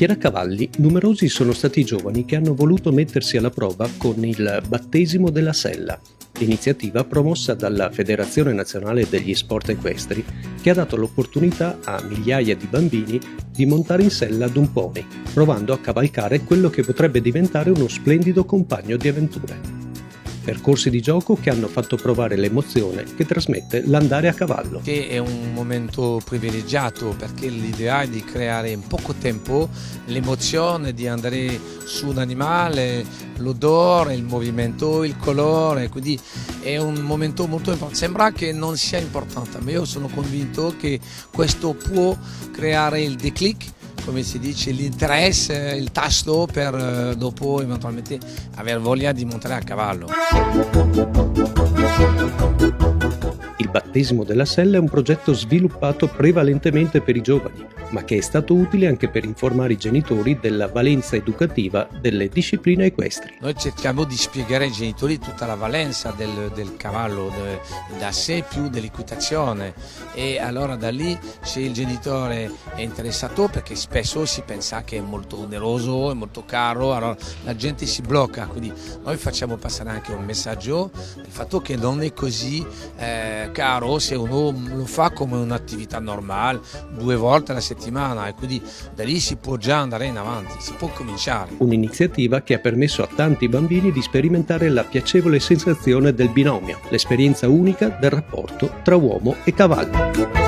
Fieracavalli, numerosi sono stati i giovani che hanno voluto mettersi alla prova con il battesimo della sella, iniziativa promossa dalla Federazione Nazionale degli Sport Equestri, che ha dato l'opportunità a migliaia di bambini di montare in sella ad un pony, provando a cavalcare quello che potrebbe diventare uno splendido compagno di avventure. Percorsi di gioco che hanno fatto provare l'emozione che trasmette l'andare a cavallo. Che è un momento privilegiato, perché l'idea è di creare in poco tempo l'emozione di andare su un animale, l'odore, il movimento, il colore, quindi è un momento molto importante. Sembra che non sia importante, ma io sono convinto che questo può creare il declic, come si dice, l'interesse, il tasto per dopo eventualmente aver voglia di montare a cavallo. Il battesimo della sella è un progetto sviluppato prevalentemente per i giovani, ma che è stato utile anche per informare i genitori della valenza educativa delle discipline equestri. Noi cerchiamo di spiegare ai genitori tutta la valenza del cavallo da sé più dell'equitazione, e allora da lì, se il genitore è interessato, perché spesso si pensa che è molto oneroso, è molto caro, allora la gente si blocca, quindi noi facciamo passare anche un messaggio del fatto che non è così caro se uno lo fa come un'attività normale 2 volte alla settimana, e quindi da lì si può già andare in avanti, si può cominciare. Un'iniziativa che ha permesso a tanti bambini di sperimentare la piacevole sensazione del binomio, l'esperienza unica del rapporto tra uomo e cavallo.